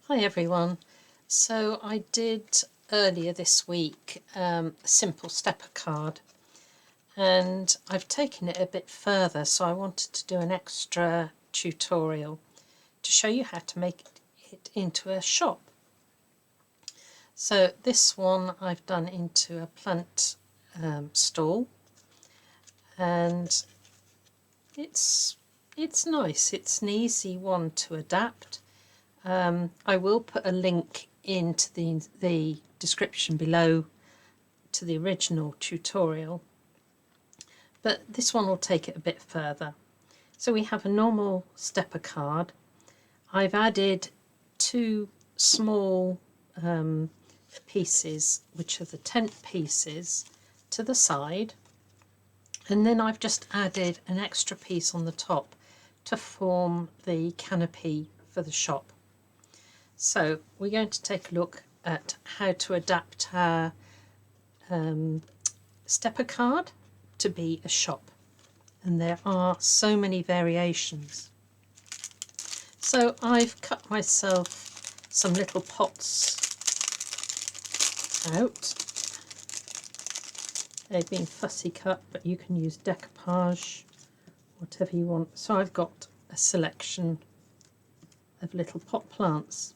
Hi everyone. So I did earlier this week a simple stepper card, and I've taken it a bit further, so I wanted to do an extra tutorial to show you how to make it into a shop. So this one I've done into a plant stall, and it's nice. It's an easy one to adapt. I will put a link into the description below to the original tutorial, but this one will take it a bit further. So we have a normal stepper card. I've added two small pieces, which are the tent pieces, to the side, and then I've just added an extra piece on the top to form the canopy for the shop. So we're going to take a look at how to adapt our stepper card to be a shop, and there are so many variations. So I've cut myself some little pots out. They've been fussy cut, but you can use decoupage, whatever you want. So I've got a selection of little pot plants.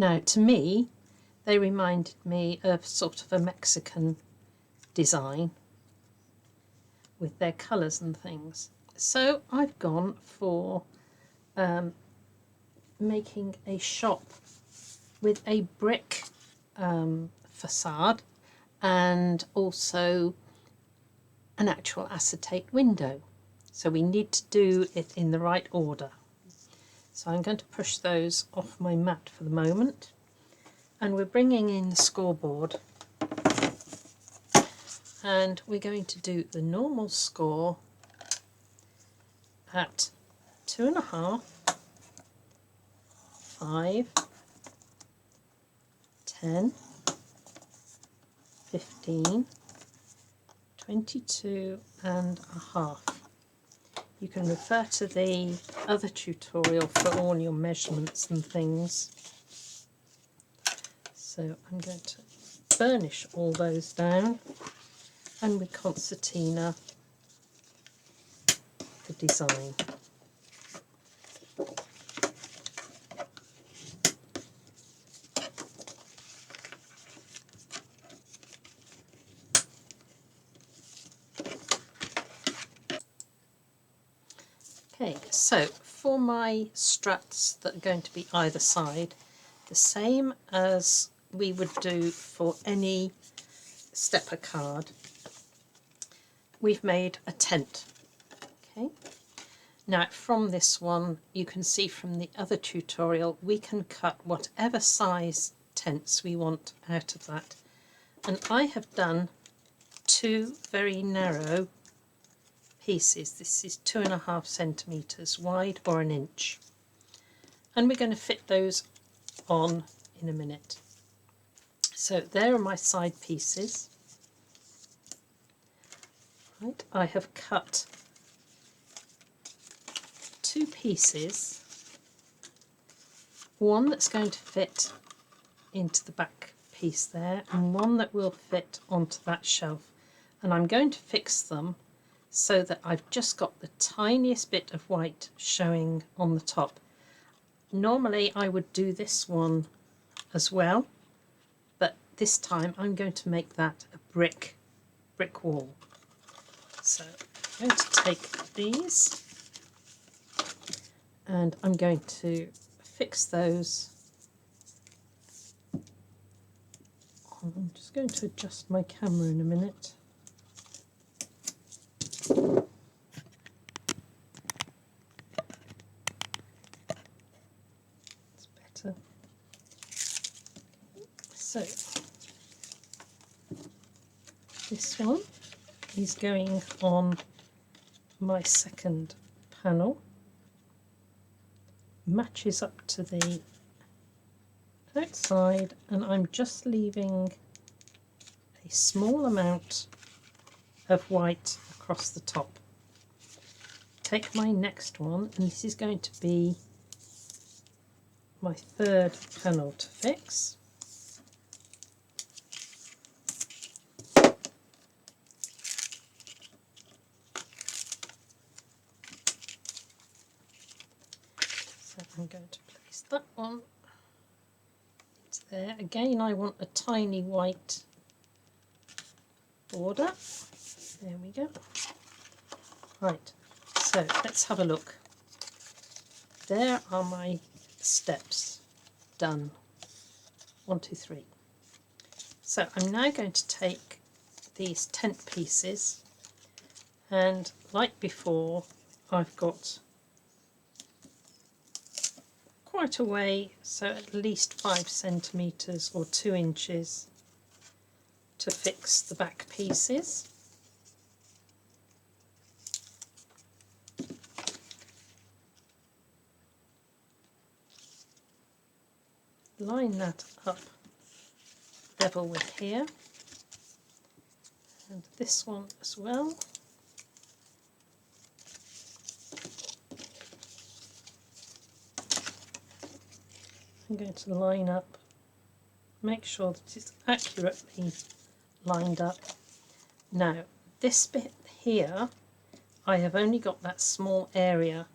Now, to me, they reminded me of sort of a Mexican design with their colours and things. So I've gone for making a shop with a brick facade and also an actual acetate window. So we need to do it in the right order. So I'm going to push those off my mat for the moment, and we're bringing in the scoreboard, and we're going to do the normal score at 2.5, 5, 10, 15, 22 and a half. You can refer to the other tutorial for all your measurements and things. So I'm going to burnish all those down, and with concertina the design. Okay, so for my struts that are going to be either side, the same as we would do for any stepper card, we've made a tent. Okay, now from this one, you can see from the other tutorial, we can cut whatever size tents we want out of that. And I have done two very narrow pieces. This is 2.5 centimetres wide, or an inch, and we're going to fit those on in a minute. So there are my side pieces. Right, I have cut two pieces, one that's going to fit into the back piece there, and one that will fit onto that shelf, and I'm going to fix them so that I've just got the tiniest bit of white showing on the top. Normally I would do this one as well, but this time I'm going to make that a brick wall. So I'm going to take these and I'm going to fix those. I'm just going to adjust my camera in a minute. So this one is going on my second panel, matches up to the outside, and I'm just leaving a small amount of white across the top. Take my next one, and this is going to be my third panel to fix. So I'm going to place that one into there. Again, I want a tiny white border. There we go. Right, so let's have a look. There are my steps done. 1, 2, 3. So I'm now going to take these tent pieces, and like before, I've got quite a way, so at least 5 centimetres or 2 inches to fix the back pieces. Line that up level with here, and this one as well. I'm going to line up, make sure that it's accurately lined up. Now this bit here, I have only got that small area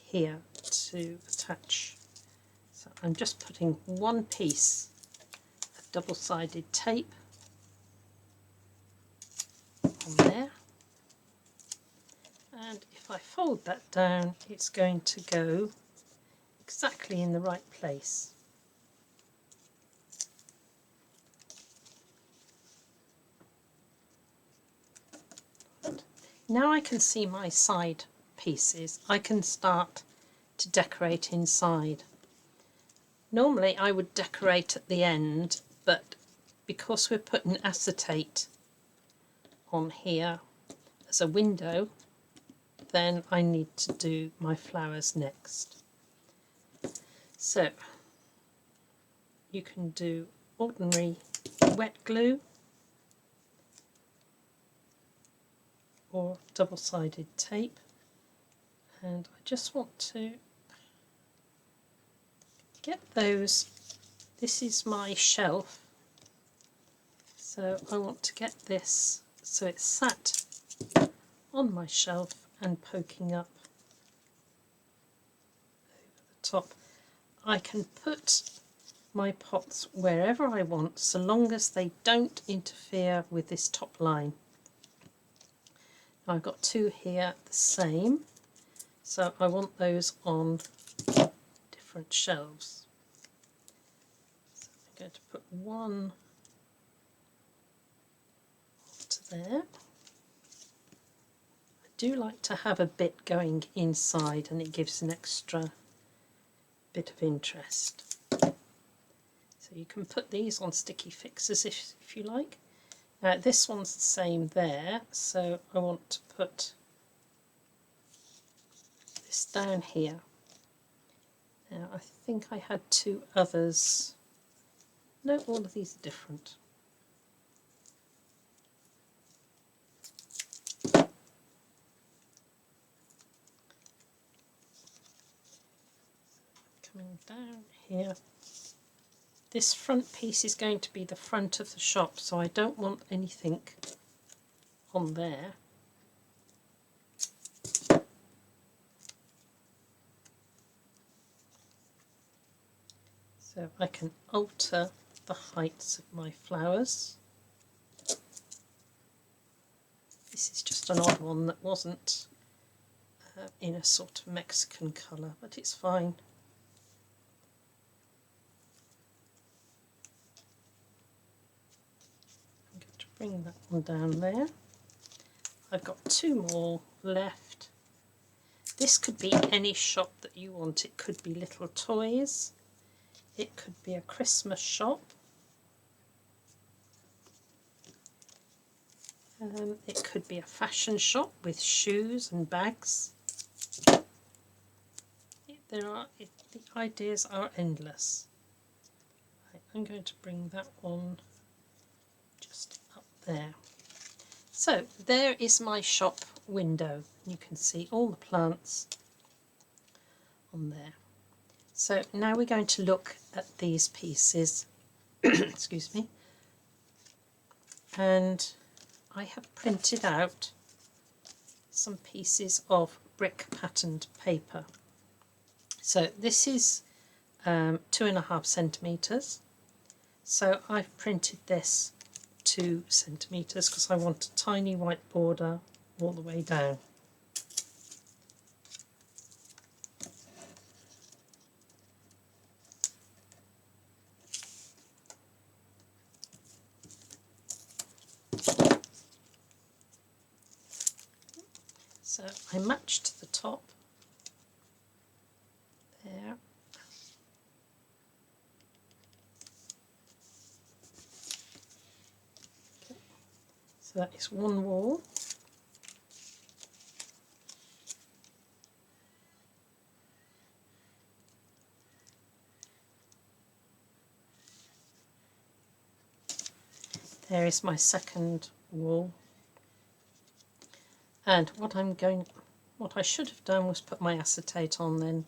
here to attach, so I'm just putting one piece of double-sided tape on there, and if I fold that down, it's going to go exactly in the right place. Now I can see my side pieces. I can start to decorate inside. Normally I would decorate at the end, but because we're putting acetate on here as a window, then I need to do my flowers next. So you can do ordinary wet glue or double-sided tape, and I just want to get those. This is my shelf, so I want to get this so it's sat on my shelf and poking up over the top. I can put my pots wherever I want, so long as they don't interfere with this top line. I've got 2 here the same, so I want those on different shelves. So I'm going to put one to there. I do like to have a bit going inside, and it gives an extra bit of interest. So you can put these on sticky fixers if you like. Now this one's the same there, so I want to put this down here. Now I think I had 2 others. No, all of these are different. Coming down here. This front piece is going to be the front of the shop, so I don't want anything on there. So I can alter the heights of my flowers. This is just an odd one that wasn't in a sort of Mexican colour, but it's fine. I'm going to bring that one down there. I've got 2 more left. This could be any shop that you want. It could be little toys. It could be a Christmas shop. It could be a fashion shop with shoes and bags. The ideas are endless. Right, I'm going to bring that one just up there. So there is my shop window. You can see all the plants on there. So now we're going to look at these pieces. Excuse me. And I have printed out some pieces of brick patterned paper. So this is 2.5 centimetres. So I've printed this 2 centimetres because I want a tiny white border all the way down. So I matched the top there. Okay. So that is one wall. There is my second wall. And what I should have done was put my acetate on then.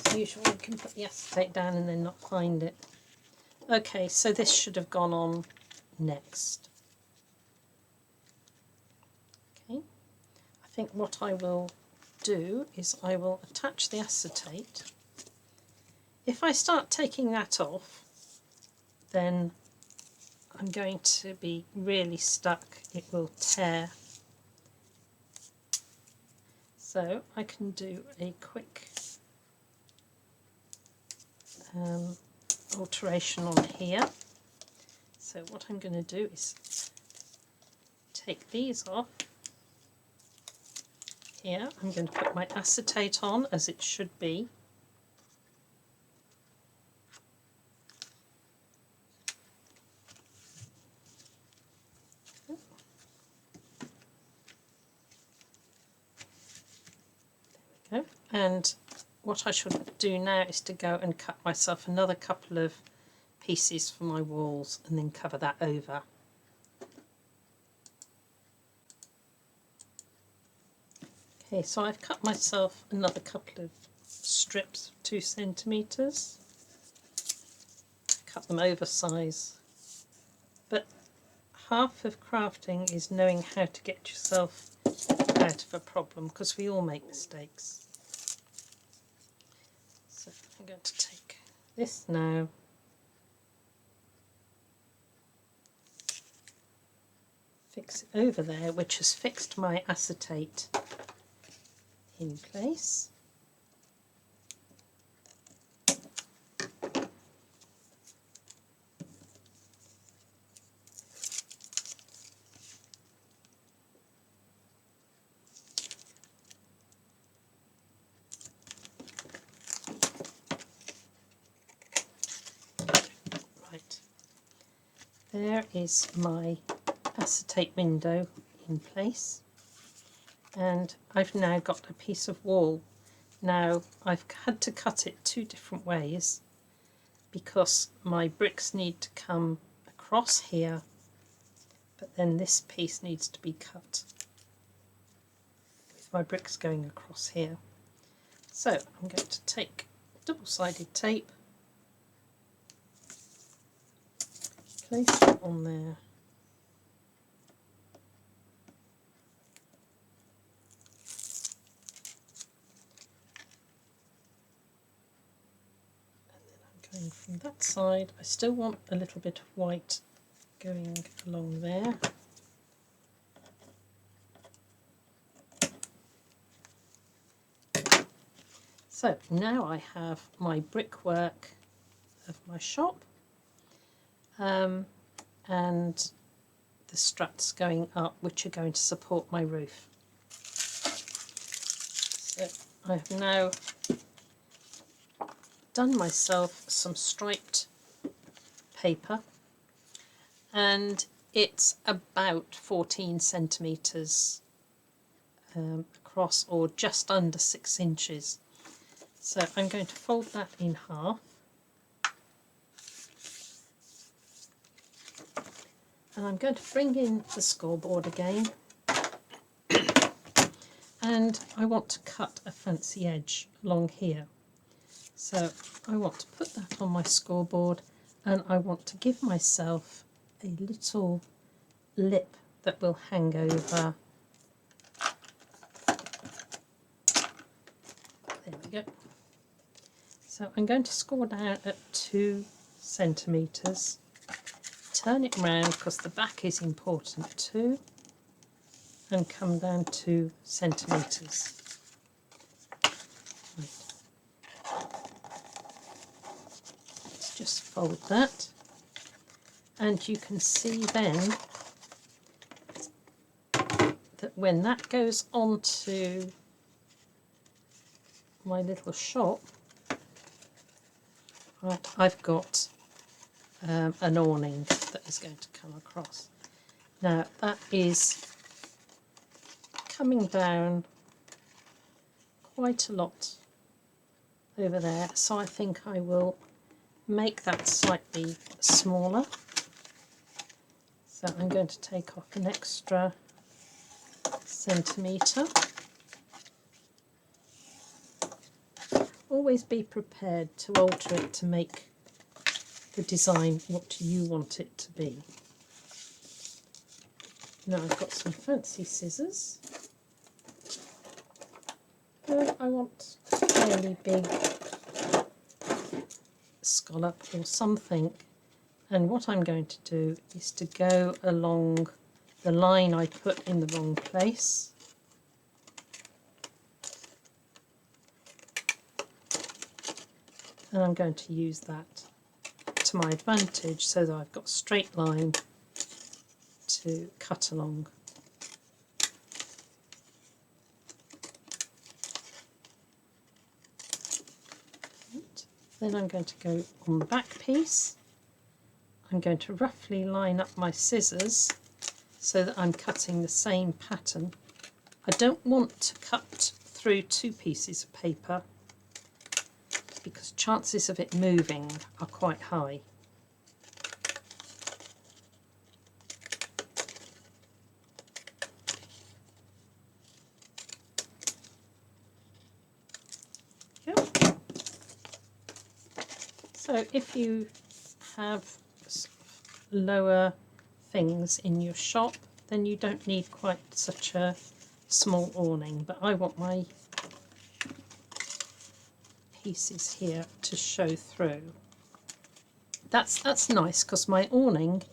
As usual, you can put the acetate down and then not find it. Okay, so this should have gone on next. Okay, I think what I will do is I will attach the acetate. If I start taking that off, then I'm going to be really stuck. It will tear. So I can do a quick alteration on here. So what I'm going to do is take these off. Here I'm going to put my acetate on as it should be. There we go. And what I should do now is to go and cut myself another couple of pieces for my walls and then cover that over. Okay, so I've cut myself another couple of strips of 2 centimetres. Cut them oversize. But half of crafting is knowing how to get yourself out of a problem, because we all make mistakes. So I'm going to take this now. Fix it over there, which has fixed my acetate in place. Right, there is my acetate window in place, and I've now got a piece of wall. Now I've had to cut it 2 different ways because my bricks need to come across here, but then this piece needs to be cut with my bricks going across here. So I'm going to take double-sided tape, place it on there. Going from that side, I still want a little bit of white going along there. So now I have my brickwork of my shop and the struts going up, which are going to support my roof. So I have now done myself some striped paper, and it's about 14 centimetres across, or just under 6 inches. So I'm going to fold that in half, and I'm going to bring in the scoreboard again, and I want to cut a fancy edge along here. So I want to put that on my scoreboard, and I want to give myself a little lip that will hang over. There we go. So I'm going to score down at 2 centimetres, turn it round because the back is important too, and come down 2 centimetres. Right. Let's just fold that, and you can see then that when that goes onto my little shop, right, I've got an awning that is going to come across. Now that is coming down quite a lot over there, so I think I will make that slightly smaller. So I'm going to take off an extra centimetre. Always be prepared to alter it to make the design what you want it to be. Now I've got some fancy scissors. I want a fairly big scallop or something, and what I'm going to do is to go along the line I put in the wrong place. And I'm going to use that to my advantage so that I've got a straight line to cut along. Right. Then I'm going to go on the back piece. I'm going to roughly line up my scissors so that I'm cutting the same pattern. I don't want to cut through 2 pieces of paper because chances of it moving are quite high. Yep. So if you have lower things in your shop, then you don't need quite such a small awning, but I want my pieces here to show through. That's nice because my awning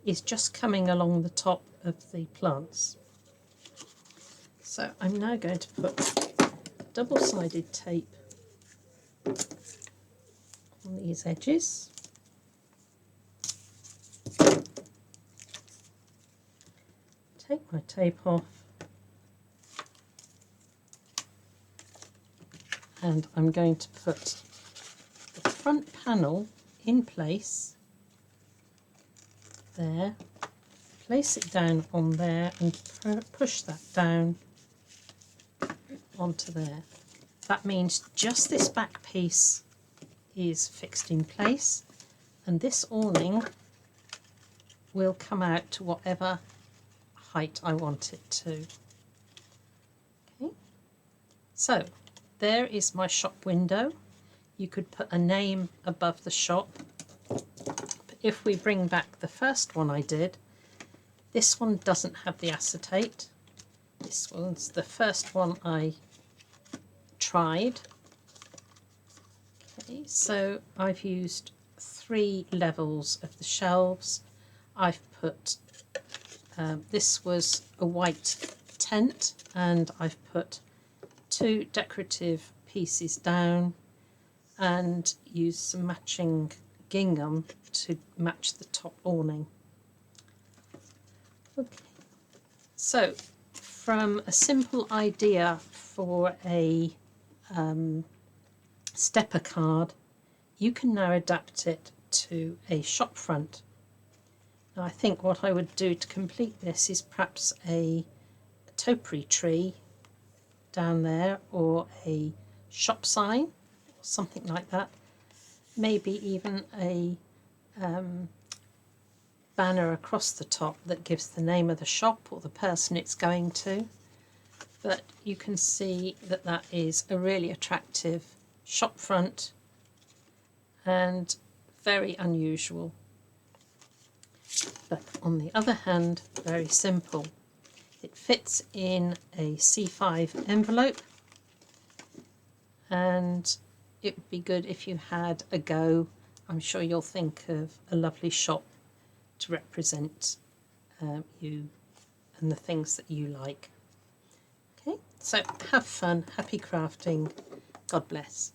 is just coming along the top of the plants. So I'm now going to put double-sided tape on these edges. Take my tape off, and I'm going to put the front panel in place there, place it down on there and push that down onto there. That means just this back piece is fixed in place, and this awning will come out to whatever height I want it to. Okay. So there is my shop window. You could put a name above the shop. But if we bring back the first one I did, this one doesn't have the acetate. This one's the first one I tried. Okay, so I've used 3 levels of the shelves. I've put, this was a white tent, and I've put 2 decorative pieces down and used some matching gingham to match the top awning. Okay. So from a simple idea for a stepper card, you can now adapt it to a shop front. Now I think what I would do to complete this is perhaps a topiary tree down there, or a shop sign, or something like that. Maybe even a banner across the top that gives the name of the shop or the person it's going to. but you can see that that is a really attractive shop front and very unusual. But on the other hand, very simple. It fits in a C5 envelope, and it would be good if you had a go. I'm sure you'll think of a lovely shop to represent you and the things that you like. Okay, so have fun, happy crafting, God bless.